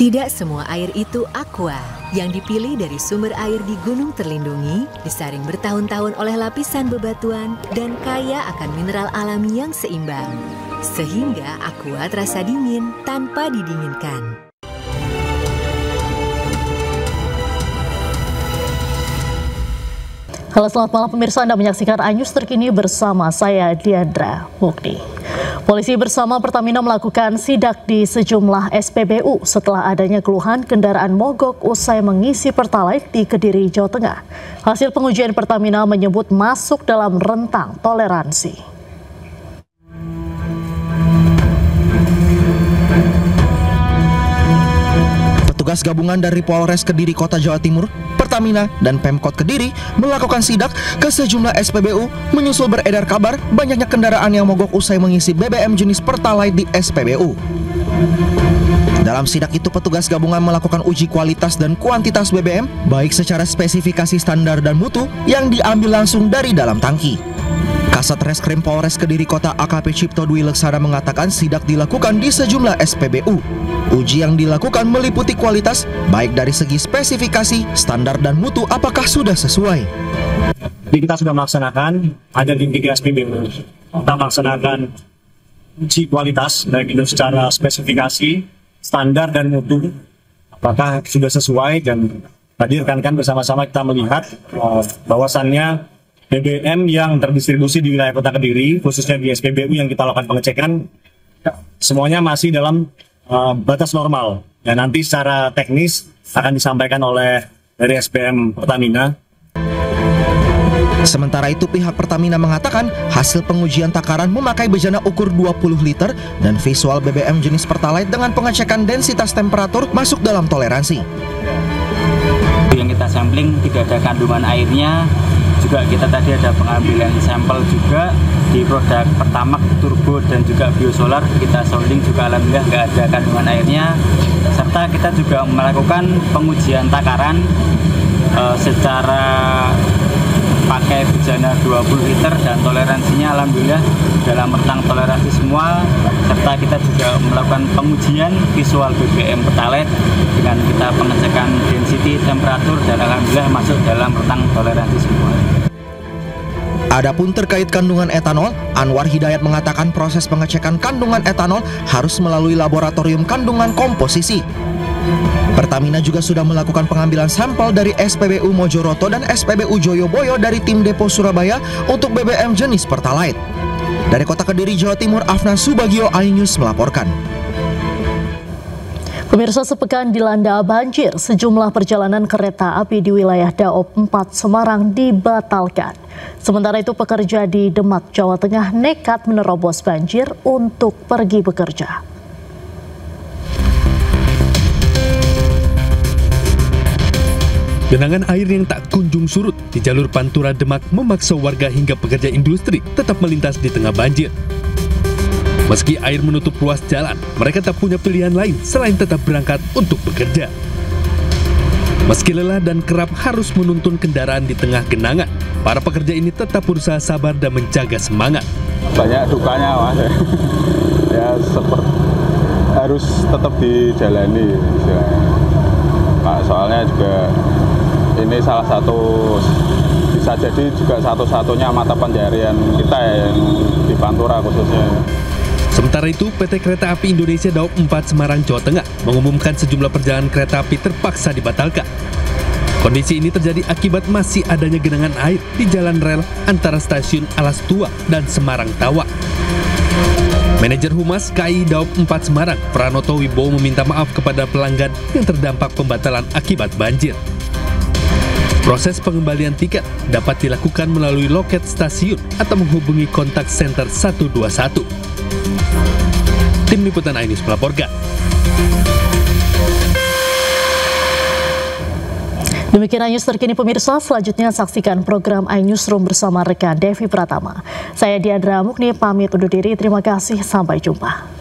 Tidak semua air itu aqua. Yang dipilih dari sumber air di gunung terlindungi, disaring bertahun-tahun oleh lapisan bebatuan, dan kaya akan mineral alami yang seimbang. Sehingga aqua terasa dingin tanpa didinginkan. Halo, selamat malam pemirsa, Anda menyaksikan iNews terkini bersama saya Diandra Mukti. Polisi bersama Pertamina melakukan sidak di sejumlah SPBU setelah adanya keluhan kendaraan mogok usai mengisi Pertalite di Kediri, Jawa Tengah. Hasil pengujian Pertamina menyebut masuk dalam rentang toleransi. Petugas gabungan dari Polres Kediri Kota Jawa Timur, Pertamina, dan Pemkot Kediri melakukan sidak ke sejumlah SPBU menyusul beredar kabar banyaknya kendaraan yang mogok usai mengisi BBM jenis Pertalite di SPBU. Dalam sidak itu, petugas gabungan melakukan uji kualitas dan kuantitas BBM, baik secara spesifikasi standar dan mutu yang diambil langsung dari dalam tangki. Kasat Reskrim Polres Kediri Kota AKP Cipto Dwi Leksana mengatakan sidak dilakukan di sejumlah SPBU. Uji yang dilakukan meliputi kualitas, baik dari segi spesifikasi, standar dan mutu apakah sudah sesuai. Jadi kita sudah melaksanakan, ada di 3 SPBU. Kita melaksanakan uji kualitas, baik itu secara spesifikasi, standar dan mutu, apakah sudah sesuai. Dan tadi rekan-rekan bersama-sama kita melihat bahwasannya BBM yang terdistribusi di wilayah Kota Kediri, khususnya di SPBU yang kita lakukan pengecekan, semuanya masih dalam batas normal. Dan nanti secara teknis akan disampaikan oleh dari SPM Pertamina. Sementara itu, pihak Pertamina mengatakan hasil pengujian takaran memakai bejana ukur 20 liter dan visual BBM jenis Pertalite dengan pengecekan densitas temperatur masuk dalam toleransi. Yang kita sampling tidak ada kandungan airnya. Juga kita tadi ada pengambilan sampel juga di produk Pertamax, Turbo, dan juga Biosolar. Kita sounding juga alhamdulillah nggak ada kandungan airnya. Serta kita juga melakukan pengujian takaran secara pakai bejana 20 liter dan toleransinya alhamdulillah dalam rentang toleransi semua. Serta kita juga melakukan pengujian visual BBM Pertalite dengan kita pengecekan density, temperatur, dan alhamdulillah masuk dalam rentang toleransi semua. Adapun terkait kandungan etanol, Anwar Hidayat mengatakan proses pengecekan kandungan etanol harus melalui laboratorium kandungan komposisi. Pertamina juga sudah melakukan pengambilan sampel dari SPBU Mojoroto dan SPBU Joyoboyo dari tim Depo Surabaya untuk BBM jenis Pertalite. Dari Kota Kediri, Jawa Timur, Afnan Subagio, iNews melaporkan. Pemirsa, sepekan dilanda banjir, sejumlah perjalanan kereta api di wilayah Daop 4 Semarang dibatalkan. Sementara itu, pekerja di Demak, Jawa Tengah nekat menerobos banjir untuk pergi bekerja. Genangan air yang tak kunjung surut di jalur Pantura Demak memaksa warga hingga pekerja industri tetap melintas di tengah banjir. Meski air menutup ruas jalan, mereka tak punya pilihan lain selain tetap berangkat untuk bekerja. Meski lelah dan kerap harus menuntun kendaraan di tengah genangan, para pekerja ini tetap berusaha sabar dan menjaga semangat. Banyak dukanya, Mas. Ya, harus tetap dijalani. Soalnya juga ini salah satu, bisa jadi juga satu-satunya mata pencarian kita ya, yang di Pantura khususnya. Sementara itu, PT Kereta Api Indonesia Daop 4 Semarang, Jawa Tengah mengumumkan sejumlah perjalanan kereta api terpaksa dibatalkan. Kondisi ini terjadi akibat masih adanya genangan air di jalan rel antara stasiun Alas Tua dan Semarang Tawa. Manajer Humas KAI Daop 4 Semarang, Pranoto Wibowo, meminta maaf kepada pelanggan yang terdampak pembatalan akibat banjir. Proses pengembalian tiket dapat dilakukan melalui loket stasiun atau menghubungi kontak center 121. Tim Liputan iNews melaporkan. Demikian iNews terkini pemirsa, selanjutnya saksikan program iNewsroom bersama rekan Devi Pratama. Saya Diandra Mukti pamit undur diri, terima kasih, sampai jumpa.